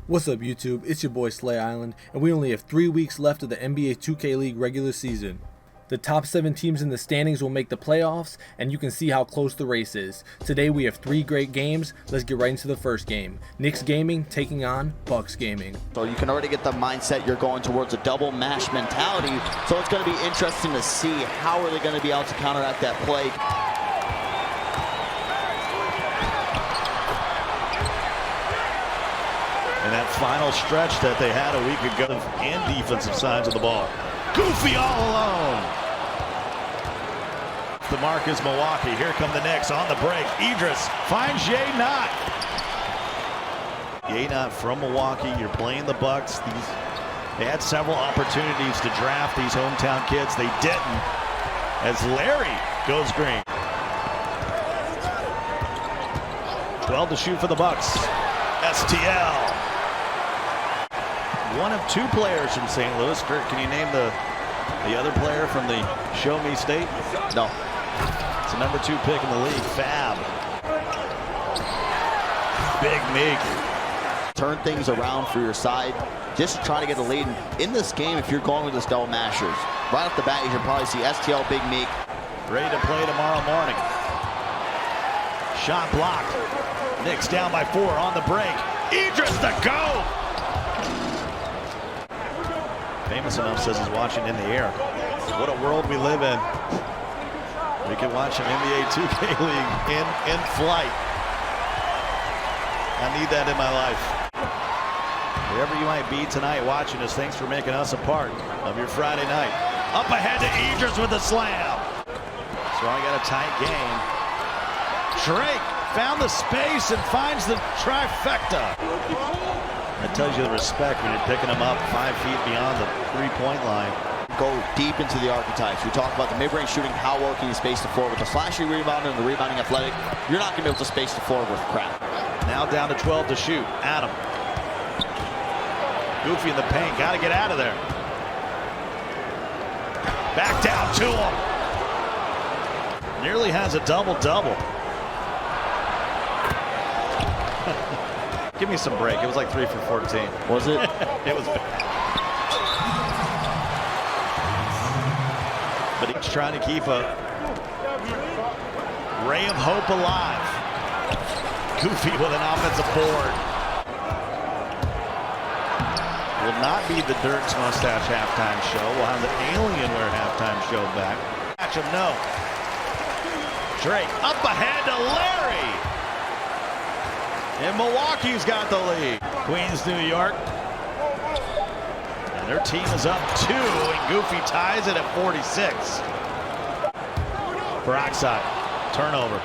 What's up YouTube, it's your boy SlayIsland, and we only have 3 weeks left of the NBA 2K League regular season. The top 7 teams in the standings will make the playoffs, and you can see how close the race is. Today we have 3 great games. Let's get right into the first game. Knicks Gaming taking on Bucks Gaming. So you can already get the mindset you're going towards a double mash mentality, so it's going to be interesting to see how are they going to be able to counteract that play. And that final stretch that they had a week ago and defensive sides of the ball. Goofy all alone. The mark is Milwaukee. Here come the Knicks on the break. Idris finds Ye-Not. Ye-Not from Milwaukee. You're playing the Bucks. They had several opportunities to draft these hometown kids. They didn't. As Larry goes green. 12 to shoot for the Bucks. STL. One of 2 players from St. Louis. Kurt, can you name the other player from the Show Me State? No. It's the number 2 pick in the league, Fab. Big Meek. Turn things around for your side. Just to try to get a lead in this game if you're going with this double mashers. Right off the bat, you should probably see STL, Big Meek. Ready to play tomorrow morning. Shot blocked. Knicks down by 4 on the break. Idris to go! Famous enough says he's watching in the air. What a world we live in. We can watch an NBA 2K League in flight. I need that in my life. Wherever you might be tonight watching us, thanks for making us a part of your Friday night. Up ahead to Idris with the slam. So I got a tight game. Drake found the space and finds the trifecta. That tells you the respect when you're picking them up 5 feet beyond the 3-point line. Go deep into the archetypes. We talked about the mid-range shooting, how well can you space the floor with the flashy rebound and the rebounding athletic. You're not going to be able to space the floor with crap. Now down to 12 to shoot. Adam. Goofy in the paint. Got to get out of there. Back down to him. Nearly has a double-double. Give me some break. It was like 3 for 14. Was it? It was. But he's trying to keep a ray of hope alive. Goofy with an offensive board. Will not be the Dirk's Mustache halftime show. We'll have the Alienware halftime show back. Catch him, no. Drake up ahead to Larry. And Milwaukee's got the lead. Queens, New York. And their team is up 2, and Goofy ties it at 46. Peroxide, turnover.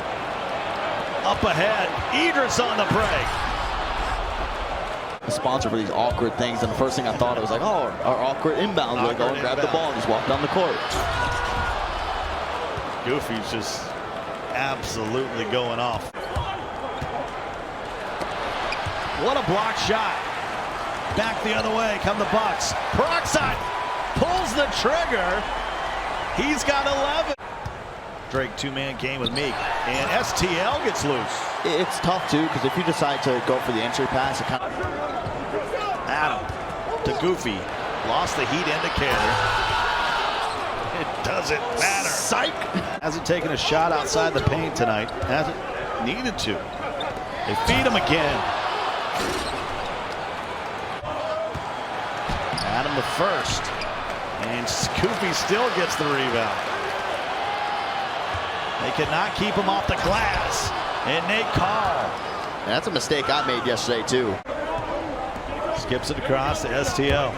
Up ahead, Idris on the break. The sponsor for these awkward things, and the first thing I thought, it was like, oh, our awkward inbound. We'll go and grab the ball and just walk down the court. Goofy's just absolutely going off. What a block shot. Back the other way come the Bucks. Peroxide pulls the trigger. He's got 11. Drake 2-man game with Meek. And STL gets loose. It's tough, too, because if you decide to go for the entry pass, it kind of... Adam to Goofy. Lost the heat indicator. It doesn't matter. Psych! Hasn't taken a shot outside the paint tonight. Hasn't needed to. They feed him again. Adam the first, and Goofy still gets the rebound. They cannot keep him off the glass, and Nate Carr. And that's a mistake I made yesterday, too. Skips it across to STL.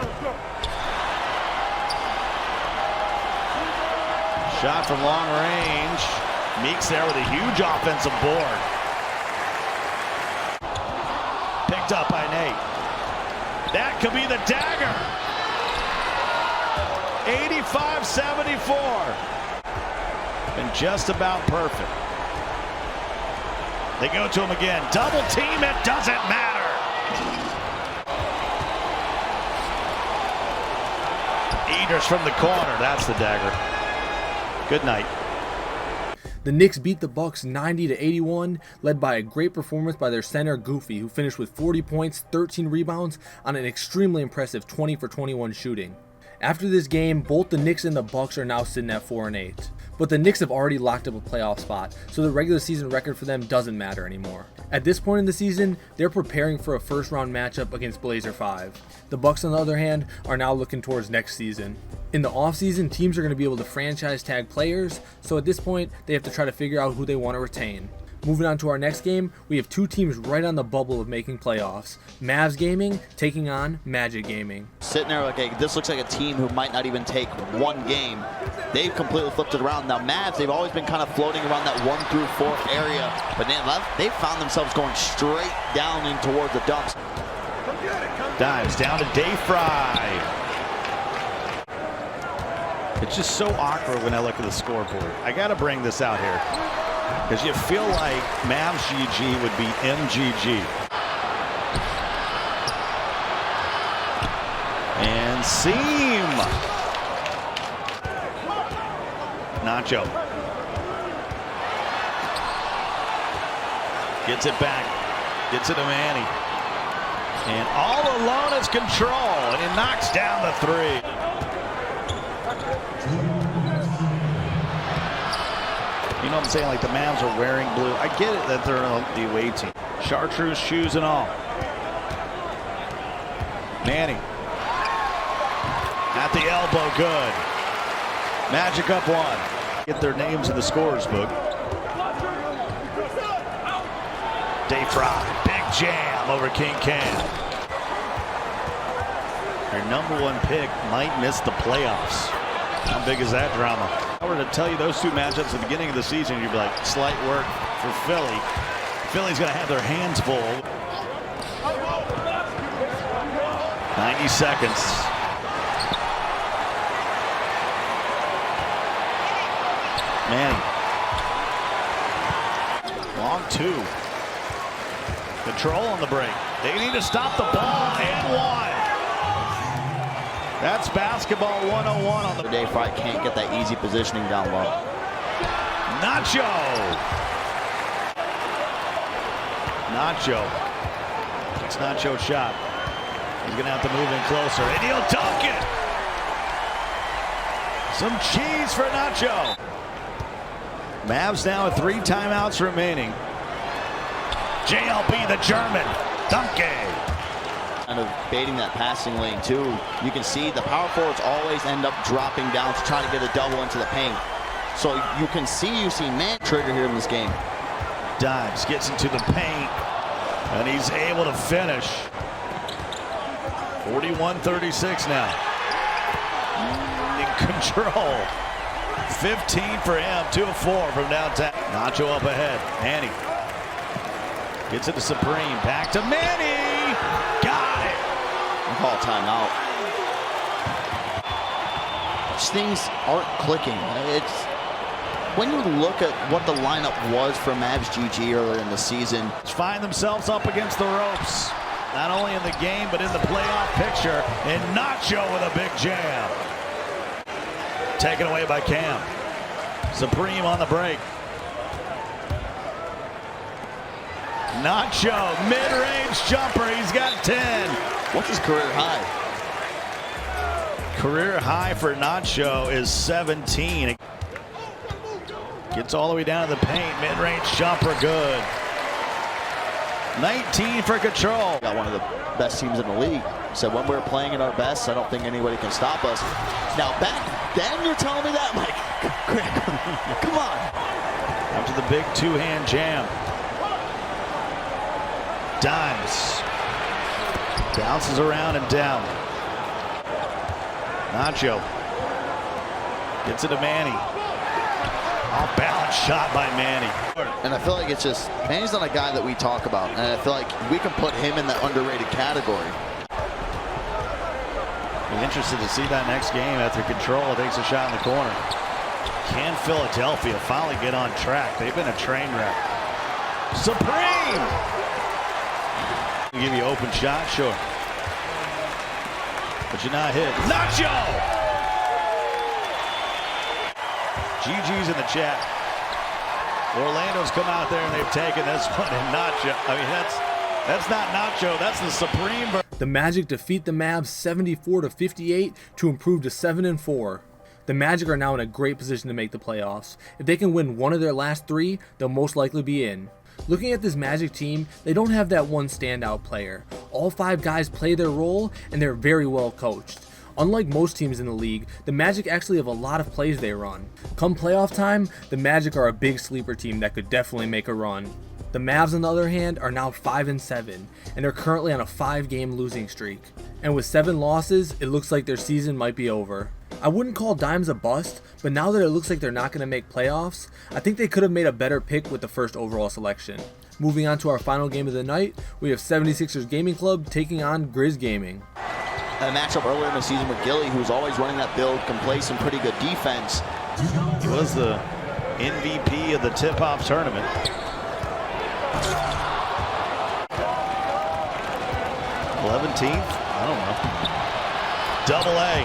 Shot from long range. Meek's there with a huge offensive board. Picked up by Nate. That could be the dagger. 85-74. And just about perfect. They go to him again. Double team, it doesn't matter. Idris from the corner. That's the dagger. Good night. The Knicks beat the Bucks 90-81, led by a great performance by their center Goofy, who finished with 40 points, 13 rebounds on an extremely impressive 20 for 21 shooting. After this game, both the Knicks and the Bucks are now sitting at 4-8. But the Knicks have already locked up a playoff spot, so the regular season record for them doesn't matter anymore. At this point in the season, they're preparing for a first round matchup against Blazer 5. The Bucks, on the other hand, are now looking towards next season. In the offseason, teams are going to be able to franchise tag players, so at this point, they have to try to figure out who they want to retain. Moving on to our next game, we have two teams right on the bubble of making playoffs. Mavs Gaming taking on Magic Gaming. Sitting there like, hey, this looks like a team who might not even take one game. They've completely flipped it around. Now Mavs, they've always been kind of floating around that 1 through 4 area, but they've found themselves going straight down in towards the dumps. Dives down to Day Fry. It's just so awkward when I look at the scoreboard. I got to bring this out here, because you feel like Mavs GG would be MGG. And seam. Nacho. Gets it back. Gets it to Manny. And all alone is Control. And he knocks down the three. You know what I'm saying? Like the Mavs are wearing blue. I get it that they're the away team. Chartreuse shoes and all. Manny. At the elbow, good. Magic up 1. Get their names in the scorer's book. Day Fry. Big jam over King Cam. Your #1 pick might miss the playoffs. How big is that drama? If I were to tell you those two matchups at the beginning of the season, you'd be like, slight work for Philly. Philly's going to have their hands full. 90 seconds. Manny. Long 2. Control on the break. They need to stop the ball and 1. That's basketball 101 on the Day Fry can't get that easy positioning down low. Nacho. Nacho. It's Nacho's shot. He's going to have to move in closer. And he'll dunk it. Some cheese for Nacho. Mavs now with 3 timeouts remaining. JLB, the German. Dunk it. Kind of baiting that passing lane too. You can see the power forwards always end up dropping down to try to get a double into the paint. So you see man trigger here in this game. Dives, gets into the paint, and he's able to finish. 41-36 now. In control. 15 for him, 2 of 4 from downtown. Nacho up ahead. Manny gets it to Supreme. Back to Manny. Got it. Call timeout. Things aren't clicking. It's when you look at what the lineup was for Mavs GG earlier in the season. Find themselves up against the ropes, not only in the game but in the playoff picture. And Nacho with a big jam. Taken away by Cam. Supreme on the break. Nacho, mid-range jumper. He's got 10. What's his career high? Career high for Nacho is 17. Gets all the way down to the paint. Mid-range jumper, good. 19 for Control. Got one of the best teams in the league. So when we're playing at our best, I don't think anybody can stop us. Now back then, you're telling me that, Mike? Come on. After the big 2-hand jam. Dimes. Bounces around and down. Nacho. Gets it to Manny. Off balance shot by Manny. And I feel like it's just, Manny's not a guy that we talk about. And I feel like we can put him in that underrated category. Be interested to see that next game after Control takes a shot in the corner. Can Philadelphia finally get on track? They've been a train wreck. Supreme! Give you open shot, sure. But you're not hit. Nacho! GG's in the chat. Orlando's come out there and they've taken this one, and Nacho. I mean, that's not Nacho. That's the supreme. The Magic defeat the Mavs 74-58 to improve to 7-4. The Magic are now in a great position to make the playoffs. If they can win one of their last 3, they'll most likely be in. Looking at this Magic team, they don't have that one standout player. All 5 guys play their role, and they're very well coached. Unlike most teams in the league, the Magic actually have a lot of plays they run. Come playoff time, the Magic are a big sleeper team that could definitely make a run. The Mavs, on the other hand, are now 5-7, and they're currently on a 5-game losing streak. And with 7 losses, it looks like their season might be over. I wouldn't call Dimes a bust, but now that it looks like they're not going to make playoffs, I think they could have made a better pick with the first overall selection. Moving on to our final game of the night, we have 76ers Gaming Club taking on Grizz Gaming. A matchup earlier in the season with Gilly, who was always running that build, can play some pretty good defense. He was the MVP of the tip-off tournament. 11th? I don't know. Double A.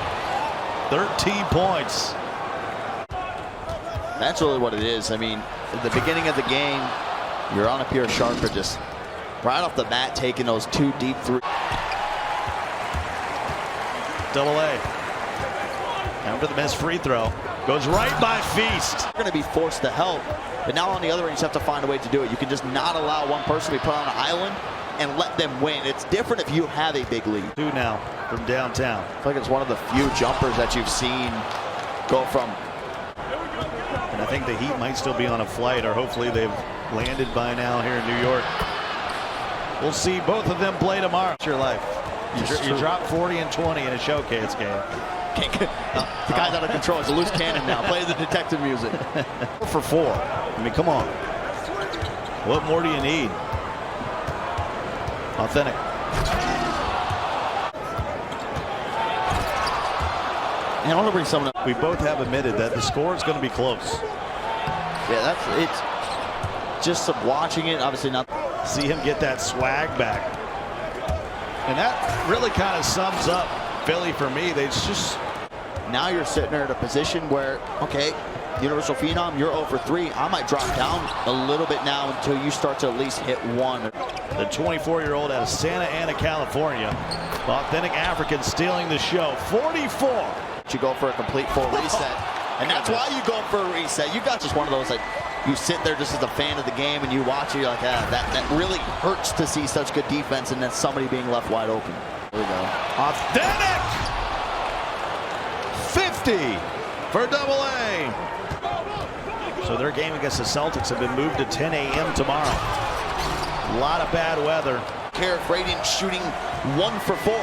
13 points. That's really what it is. I mean, at the beginning of the game, you're on a pure sharper, just right off the bat taking those 2 deep threes. Double A. After the missed free throw. Goes right by Feast. You're going to be forced to help, but now on the other end, you just have to find a way to do it. You can just not allow one person to be put on an island and let them win. It's different if you have a big lead. 2 now from downtown. I feel like it's one of the few jumpers that you've seen go from. And I think the Heat might still be on a flight, or hopefully they've landed by now here in New York. We'll see both of them play tomorrow. It's your life. You drop 40 and 20 in a showcase game. The guy's out of control. It's a loose cannon now. Play the detective music. 4 for 4. I mean, come on. What more do you need? Authentic. And I want to bring someone up. We both have admitted that the score is going to be close. Yeah, it's just watching it. Obviously not. See him get that swag back. And that really kind of sums up Philly for me. They just... Now you're sitting there at a position where, okay, Universal Phenom, you're 0 for 3. I might drop down a little bit now until you start to at least hit 1. The 24-year-old out of Santa Ana, California. Authentic African stealing the show. 44. You go for a complete full reset. And that's why you go for a reset. You got just one of those, like, you sit there just as a fan of the game and you watch it, you're like, that really hurts to see such good defense and then somebody being left wide open. There we go. Authentic! 50 for Double A. So their game against the Celtics have been moved to 10 a.m. tomorrow. A lot of bad weather. Care if Radiant shooting 1 for 4.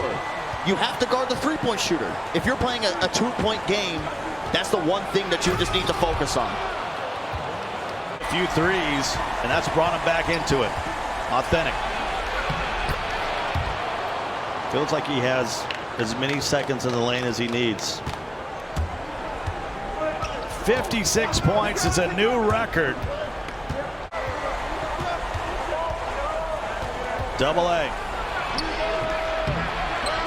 You have to guard the 3-point shooter. If you're playing a 2-point game, that's the one thing that you just need to focus on. A few threes, and that's brought him back into it. Authentic. Feels like he has as many seconds in the lane as he needs. 56 points. It's a new record. Double A.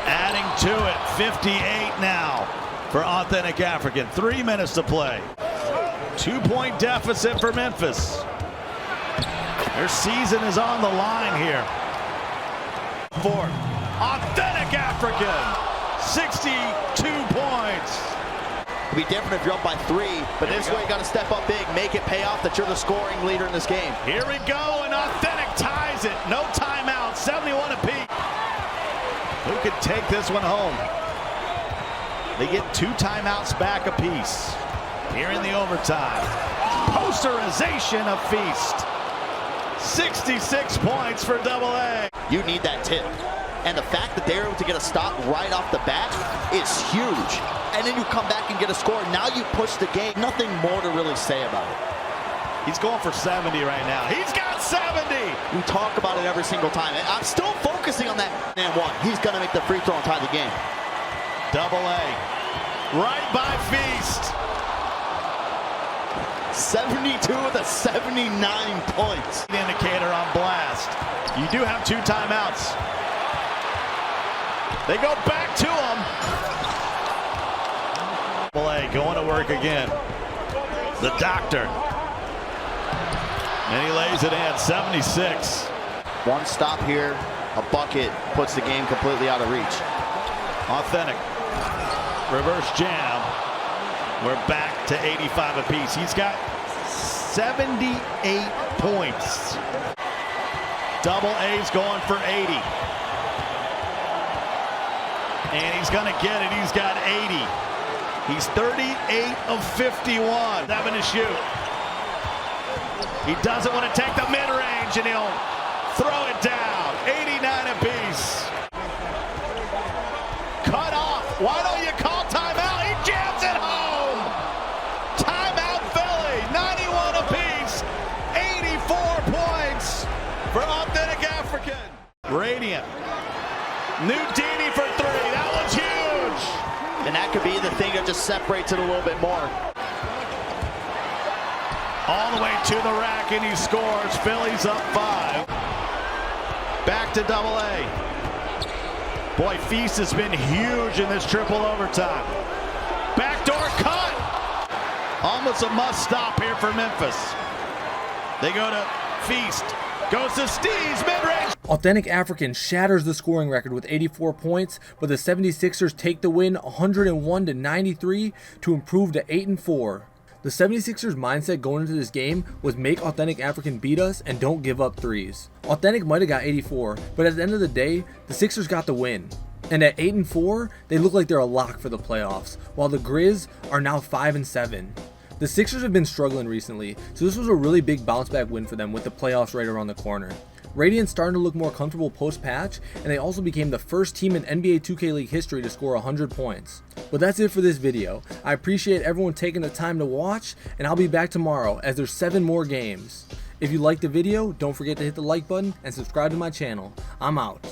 Adding to it. 58 now for Authentic African. 3 minutes to play. 2-point deficit for Memphis. Their season is on the line here. For Authentic African. 62 points. It'd be different if you're up by 3, but this way you got to step up big, make it pay off that you're the scoring leader in this game. Here we go, and Authentic ties it. No timeout, 71 apiece. Who could take this one home? They get 2 timeouts back apiece. Here in the overtime. Posterization of Feast. 66 points for Double A. You need that tip. And the fact that they're able to get a stop right off the bat is huge. And then you come back and get a score. Now you push the game. Nothing more to really say about it. He's going for 70 right now. He's got 70. We talk about it every single time. And I'm still focusing on that. And 1. He's going to make the free throw and tie the game. Double A. Right by Feast. 72 with a 79 points. Indicator on blast. You do have 2 timeouts. They go back to him. Double A going to work again. The doctor. And he lays it in, 76. One stop here, a bucket puts the game completely out of reach. Authentic. Reverse jam. We're back to 85 apiece. He's got 78 points. Double A's going for 80. And he's going to get it. He's got 80. He's 38 of 51. Having to shoot. He doesn't want to take the mid-range, and he'll throw it down. 89 apiece. Cut off. Why don't you call timeout? He jams it home. Timeout Philly. 91 apiece. 84 points for Authentic African. Radiant. Nudini for three. That was huge. And that could be the thing that just separates it a little bit more. All the way to the rack, and he scores. Philly's up 5. Back to double A. Boy, Feast has been huge in this triple overtime. Backdoor cut. Almost a must stop here for Memphis. They go to Feast. Goes to Steve's mid-range. Authentic African shatters the scoring record with 84 points, but the 76ers take the win 101-93 to improve to 8-4. The 76ers mindset going into this game was make Authentic African beat us and don't give up threes. Authentic might have got 84, but at the end of the day, the Sixers got the win. And at 8-4, they look like they're a lock for the playoffs, while the Grizz are now 5-7. The Sixers have been struggling recently, so this was a really big bounce back win for them with the playoffs right around the corner. Radiant's starting to look more comfortable post-patch, and they also became the first team in NBA 2K League history to score 100 points. But that's it for this video. I appreciate everyone taking the time to watch, and I'll be back tomorrow as there's 7 more games. If you liked the video, don't forget to hit the like button and subscribe to my channel. I'm out.